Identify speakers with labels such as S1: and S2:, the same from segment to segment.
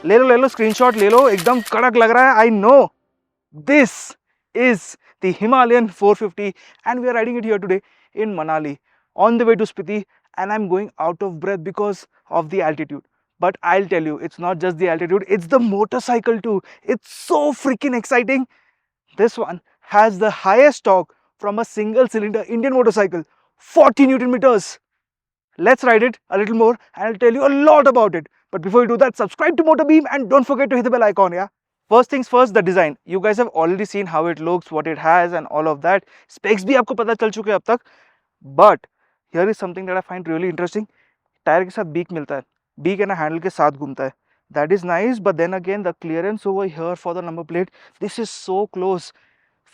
S1: ले लो स्क्रीनशॉट ले लो, एकदम कड़क लग रहा है. I know this is the Himalayan 450 and we are riding it here today in Manali on the way to Spiti, and I'm going out of breath because of the altitude. But I'll tell you, it's not just the altitude, it's the motorcycle too. It's so freaking exciting. This one has the highest torque from a single cylinder Indian motorcycle, 40 Newton meters. Let's ride it a little more and I'll tell you a lot about it. But before you do that, subscribe to MotorBeam and don't forget to hit the bell icon, yeah? First things first, the design. You guys have already seen how it looks, what it has and all of that. Specs भी आपको पता चल चुके हैं अब तक. But here is something that I find really interesting. Tyre के साथ बीक मिलता है. बीक है ना हैंडल के साथ घूमता है. That is nice, but then again the clearance over here for the number plate, this is so close.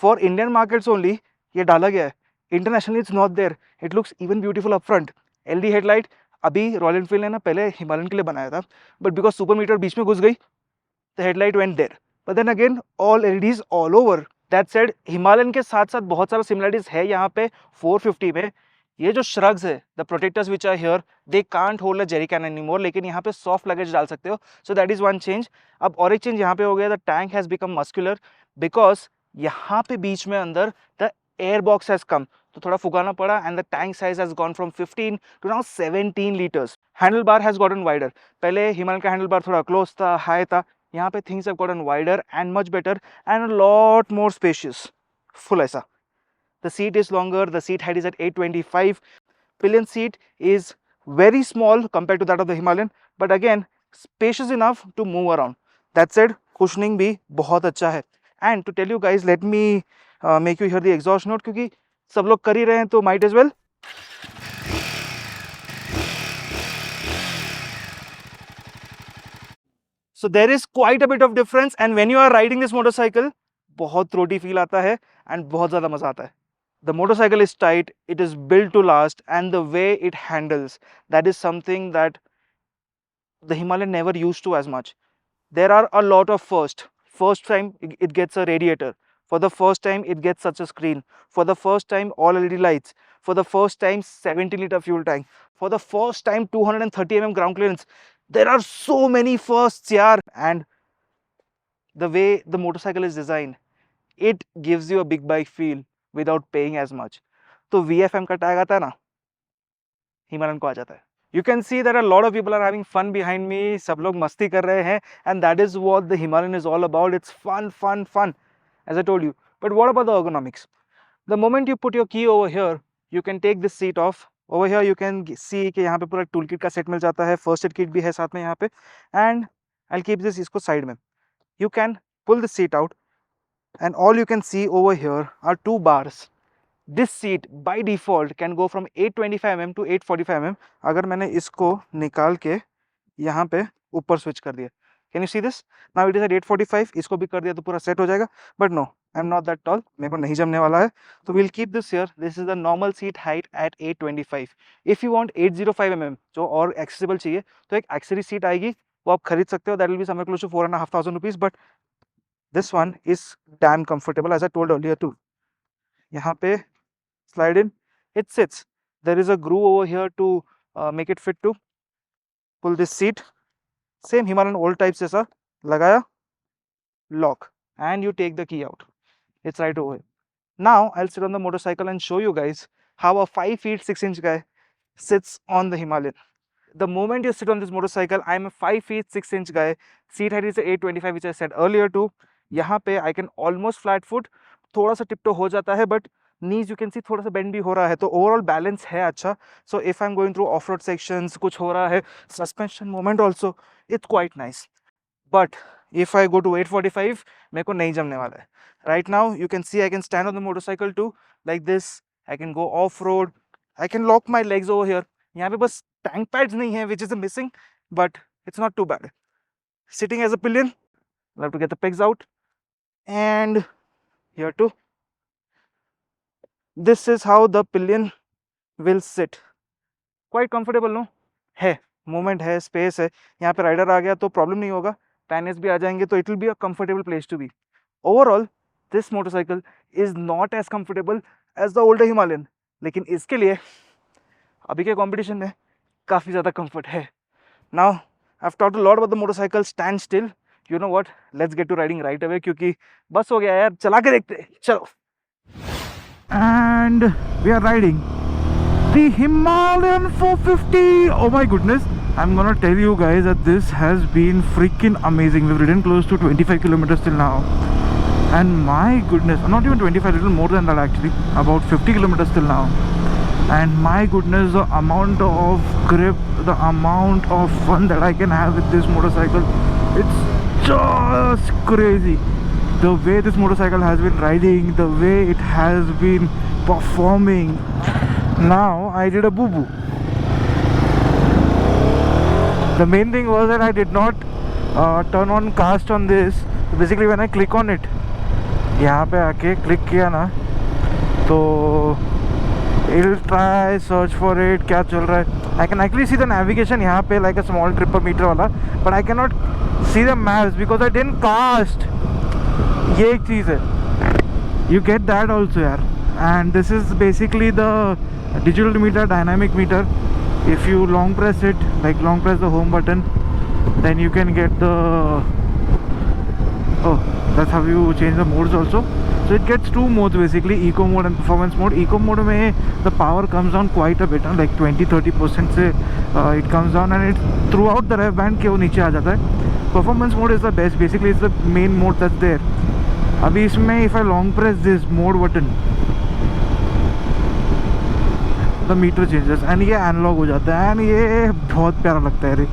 S1: For Indian markets only, ये डाला गया है. Internationally it's not there. It looks even beautiful up front. LED headlight अभी Royal Enfield ने ना पहले Himalayan के लिए बनाया था, बट बिकॉज सुपर मीटर बीच में घुस गई, the headlight went there. But then again all LEDs all over. That said, Himalayan के साथ साथ बहुत सारा सिमिलरिटीज है यहाँ पे 450 में. ये जो श्रग्स है, the protectors which are here, they can't hold a jerry can anymore, लेकिन यहाँ पे सॉफ्ट लगेज डाल सकते हो. So that is one change. अब और एक चेंज यहाँ पे हो गया, the tank has become muscular because यहाँ पे बीच में अंदर the air box has come, तो थोड़ा फुगाना पड़ा and the tank size has gone from 15 to now 17 litres. Handle bar has gotten wider. पहले हिमालयन का हैंडल बार थोड़ा क्लोज था, हाई था. यहाँ पे things have gotten wider and much better and a lot more spacious. Full ऐसा. The seat is longer, the seat height is at 825. Pillion seat is very small compared to that of the Himalayan, but again spacious enough to move around. That said, cushioning भी बहुत अच्छा है. And to tell you guys, let me make you hear the exhaust note, क्योंकि सब लोग कर ही रहे हैं तो might as well. So there is quite a bit of difference, and when you are riding this motorcycle, बहुत throaty feel आता है and बहुत ज़्यादा मज़ा आता है. The motorcycle is tight, it is built to last, and the way it handles, that is something that the Himalayan never used to as much. There are a lot of first. First time it gets a radiator. For the first time it gets such a screen. For the first time all LED lights. For the first time 70-liter fuel tank. For the first time 230 mm ground clearance. There are so many firsts, yaar. And the way the motorcycle is designed, it gives you a big bike feel without paying as much. तो VFM का tag आता है ना, Himalayan को आ जाता है. You can see that a lot of people are having fun behind me. सब लोग मस्ती कर रहे हैं, and that is what the Himalayan is all about. It's fun, fun, fun, as I told you. But what about the ergonomics? The moment you put your key over here, you can take this seat off. Over here you can see कि यहाँ पे पूरा tool kit का set मिल जाता है. First aid kit भी है साथ में यहाँ पे. And I'll keep this इसको साइड में. You can pull the seat out, and all you can see over here are two bars. This seat by default can go from 825 mm to 845 mm. अगर मैंने इसको निकाल के यहाँ पे ऊपर स्विच कर दिया, can you see this? Now it is at 845. इसको भी कर दिया तो पूरा सेट हो जाएगा. But no, I'm not that tall. मेरे को नहीं जमने वाला है. तो we'll keep this here. This is the normal seat height at 825. If you want 805 mm जो और accessible चाहिए, तो एक accessory seat आएगी, वो आप खरीद सकते हो. That will be somewhere close to 4,500 rupees. But this one is damn comfortable, as I told earlier too. यहाँ पे slide in, it sits. There is a groove over here to make it fit to. Pull this seat, same Himalayan old types जैसा लगाया, lock, and you take the key out. It's right over here. Now I'll sit on the motorcycle and show you guys how a 5 feet 6 inch guy sits on the Himalayan. The moment you sit on this motorcycle, I'm a 5 feet 6 inch guy. Seat height is 825, which I said earlier too. यहाँ पे I can almost flat foot. थोड़ा सा टिपटो हो जाता है, but knees you can see थोड़ा सा bend भी हो रहा है, तो ओवरऑल बैलेंस है अच्छा. So if I am going through off road sections, कुछ हो रहा है, suspension moment also it's quite nice. But if I go to 845, मेरे को नहीं जमने वाला है. Right now you can see I can stand on the motorcycle to like this. I can go off road, I can lock my legs over here. यहाँ पे बस tank pads नहीं है, which is missing, but it's not too bad. Sitting as a pillion, I have to get the pegs out, and here too. This is how the pillion will sit. Quite comfortable, no? है, movement है, space है. यहाँ पे rider आ गया तो problem नहीं होगा. Panels भी आ जाएंगे तो it will be a comfortable place to be. Overall, this motorcycle is not as comfortable as the older Himalayan. लेकिन इसके लिए अभी के competition में काफ़ी ज़्यादा comfort है. Now I've talked a lot about the motorcycle. Stand still. You know what? Let's get to riding right away क्योंकि बस हो गया यार, चला के देखते हैं, चलो. And we are riding the Himalayan 450. Oh my goodness, I'm gonna tell you guys that this has been freaking amazing. We've ridden close to 25 kilometers till now, and my goodness, not even 25, a little more than that actually, about 50 kilometers till now. And my goodness, the amount of grip, the amount of fun that I can have with this motorcycle, it's just crazy. The way this motorcycle has been riding, the way it has been performing. Now I did a boo-boo. The main thing was that I did not turn on cast on this. So basically when I click on it, यहाँ पे आके click किया ना, तो it'll try search for it, क्या चल रहा है. I can actually see the navigation यहाँ पे like a small tripper meter वाला, but I cannot see the maps because I didn't cast. ये एक चीज़ है. You get that also यार. And this is basically the digital meter, dynamic meter. If you long press it, like long press the home button, then you can get the, oh, that's how you change the modes also. So it gets two modes basically, eco mode and performance mode. Eco mode mein the power comes down quite a bit, like 20-30% se it comes down, and it throughout the rev band ke wo niche aa jata hai. Performance mode is the best, basically it's the main mode that's there. Abhi isme if I long press this mode button, the meter changes and ये analog हो जाता है, and ये बहुत प्यारा लगता है रे.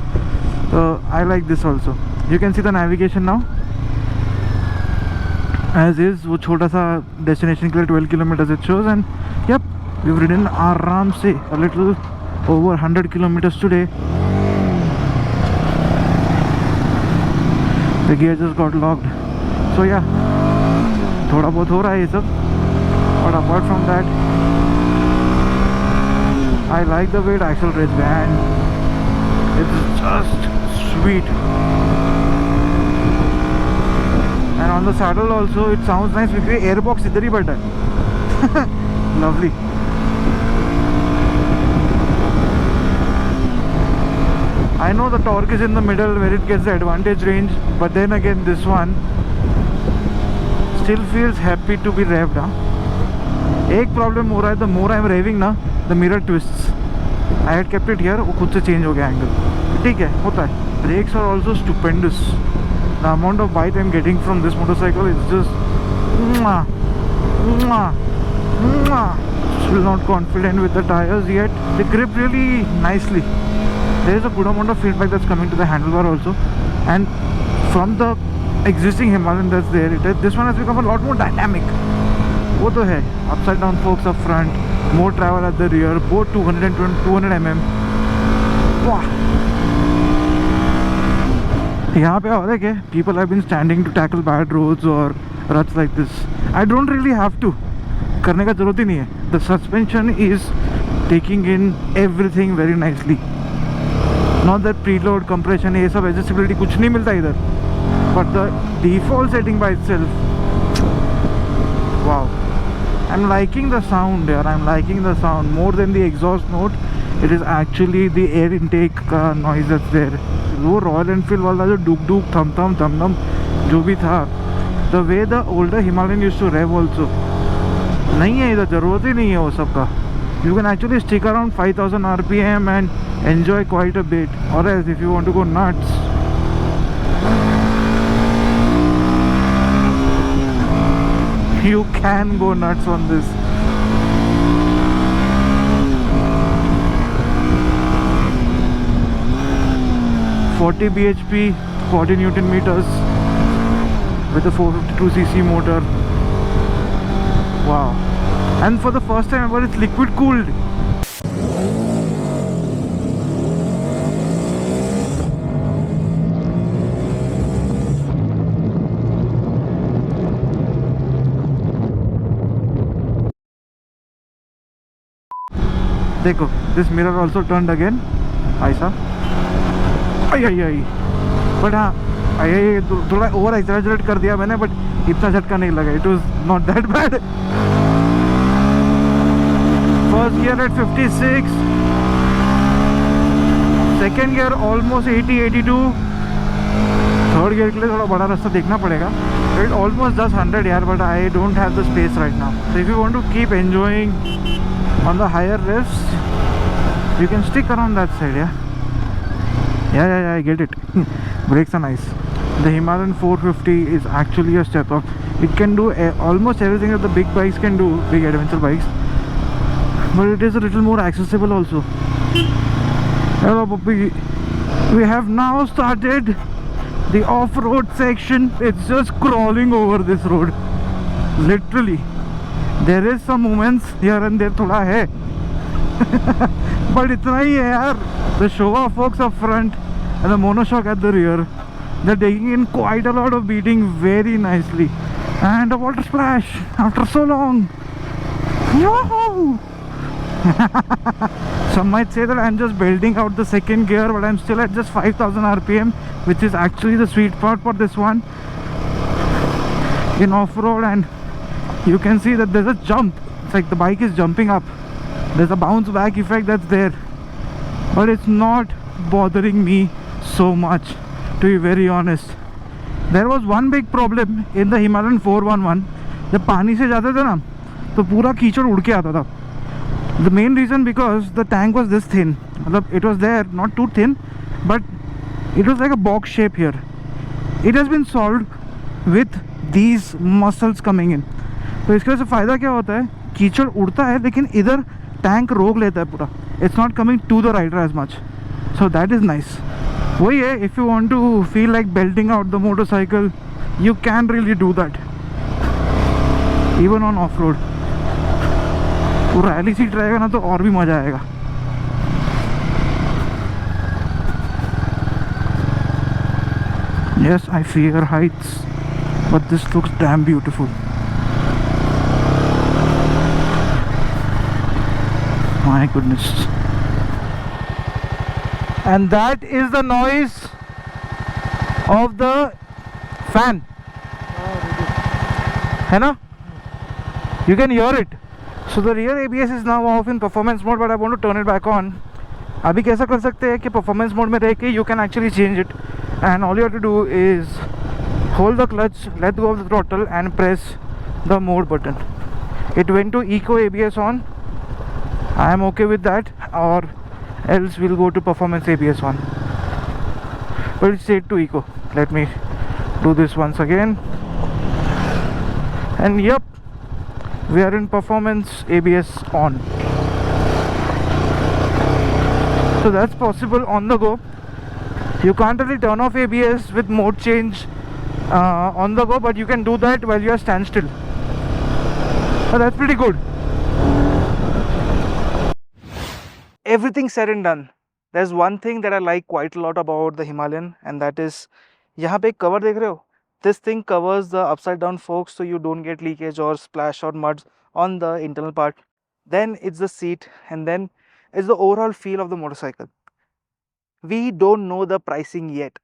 S1: So I like this also. You can see the navigation now as is. वो छोटा सा destination के लिए 12 kilometers it shows, and yep, we've ridden आराम से a little over 100 kilometers today. The gear just got locked. So yeah, थोड़ा बहुत हो रहा है ये सब, but apart from that, I like the way it accelerates, man. It's just sweet. And on the saddle also, it sounds nice because airbox idhar hi बैठा है. Lovely. I know the torque is in the middle where it gets the advantage range, but then again this one still feels happy to be revved. एक problem हो रहा है, the more I am revving ना, the mirror twists. I had kept it here, वो खुद से change हो गया angle. ठीक है, होता है. Brakes are also stupendous. The amount of bite I'm getting from this motorcycle is just mwah, mwah, mwah. Still not confident with the tires yet. They grip really nicely. There is a good amount of feedback that's coming to the handlebar also, and from the existing Himalayan that's there, this one has become a lot more dynamic. वो तो है, upside down forks up front, more travel at the rear, both 200 mm. Wow. यहाँ पे और है, people have been standing to tackle bad roads or ruts like this. I don't really have to. करने का जरूरत ही नहीं है. The suspension is taking in everything very nicely. Not that preload, compression, ये सब adjustability कुछ नहीं मिलता इधर. But the default setting by itself, wow. I'm liking the sound here. I'm liking the sound more than the exhaust note. It is actually the air intake noise that's there. वो Royal Enfield वाला जो डुक डुक थम थम थम थम जो भी था, the way the older Himalayan used to rev also, नहीं है इधर, ज़रूरत ही नहीं है वो सब का. You can actually stick around 5000 RPM and enjoy quite a bit. Or else if you want to go nuts, you can go nuts on this. (40 bhp, 40 Newton meters with a 452cc motor. Wow. And for the first time ever, it's liquid cooled. देखो, this mirror also turned again. ऐसा आई but हाँ थोड़ा over exaggerate कर दिया मैंने, but इतना झटका नहीं लगा. It was not that bad. First gear at 56, second gear almost 80-82, third gear के लिए थोड़ा बड़ा रास्ता देखना पड़ेगा. It almost does 100 यार, but I don't have the space right now. So if you want to keep enjoying on the higher rifts, you can stick around that side. Yeah, I get it. Brakes are nice. The Himalayan 450 is actually a step up. It can do almost everything that the big bikes can do, big adventure bikes, but it is a little more accessible also. Hello puppy, we have now started the off-road section. It's just crawling over this road, literally. There is some movements here and there, thoda hai. But itna hi hai yaar. The Showa folks up front and the monoshock at the rear, they're taking in quite a lot of beating very nicely. And a water splash after so long. Woohoo! Some might say that I'm just building out the second gear, but I'm still at just 5000 rpm, which is actually the sweet spot for this one in off-road. And you can see that there's a jump. It's like the bike is jumping up. There's a bounce back effect that's there, but it's not bothering me so much, to be very honest. There was one big problem in the Himalayan 411. जब पानी से जाते थे ना तो पूरा कीचड़ उड़ के आता था. The main reason because the tank was this thin. It was there, not too thin, but it was like a box shape here. It has been solved with these muscles coming in. तो इसके वजह से फ़ायदा क्या होता है, कीचड़ उड़ता है लेकिन इधर टैंक रोक लेता है पूरा. It's not coming to the rider as much, so that is nice. वही है, if you want to feel like belting out the motorcycle, you can really do that, even on off-road. पूरा rally seat रहेगा ना तो और भी मज़ा आएगा. Yes, I fear heights, but this looks damn beautiful. My goodness. And that is the noise of the fan. है ना? You can hear it. So the rear ABS is now off in performance mode, but I want to turn it back on. अभी कैसा कर सकते हैं कि performance mode में रह के you can actually change it, and all you have to do is hold the clutch, let go of the throttle and press the mode button. It went to Eco ABS on. I am okay with that, or else we'll go to performance ABS on. But it's set to Eco. Let me do this once again. And yep, we are in performance ABS on. So that's possible on the go. You can't really turn off ABS with mode change on the go, but you can do that while you are standstill. So that's pretty good. Everything said and done, there's one thing that I like quite a lot about the Himalayan, and that is, यहाँ पे एक cover देख रहे हो? This thing covers the upside down forks so you don't get leakage or splash or mud on the internal part. Then it's the seat, and then it's the overall feel of the motorcycle. We don't know the pricing yet.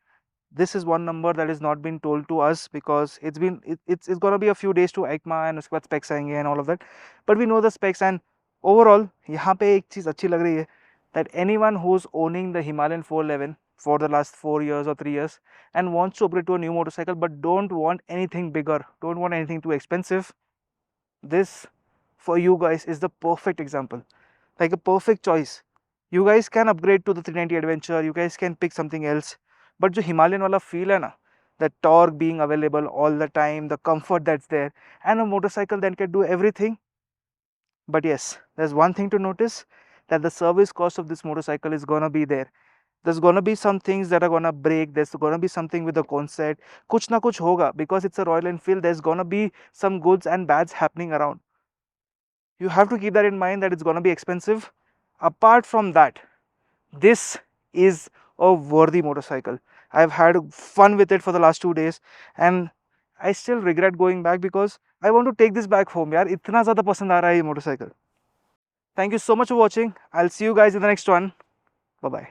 S1: This is one number that is not been told to us because it's gonna be a few days to EICMA and उसके बाद specs आएंगे and all of that. But we know the specs, and overall यहाँ पे एक चीज़ अच्छी लग रही है, that anyone who's owning the Himalayan 411 for the last 4 years or 3 years and wants to upgrade to a new motorcycle but don't want anything bigger, don't want anything too expensive, this for you guys is the perfect example, like a perfect choice. You guys can upgrade to the 390 Adventure, you guys can pick something else, but जो Himalayan वाला feel है ना, the torque being available all the time, the comfort that's there, and a motorcycle that can do everything. But yes, there's one thing to notice, that the service cost of this motorcycle is gonna be there. There's gonna be some things that are gonna break, there's gonna be something with the concept, kuch na kuch hoga, because it's a Royal Enfield, there's gonna be some goods and bads happening around. You have to keep that in mind, that it's gonna be expensive. Apart from that, this is a worthy motorcycle. I've had fun with it for the last 2 days, and I still regret going back because I want to take this back home. यार इतना ज़्यादा पसंद आ रहा है ये motorcycle. Thank you so much for watching. I'll see you guys in the next one. Bye bye.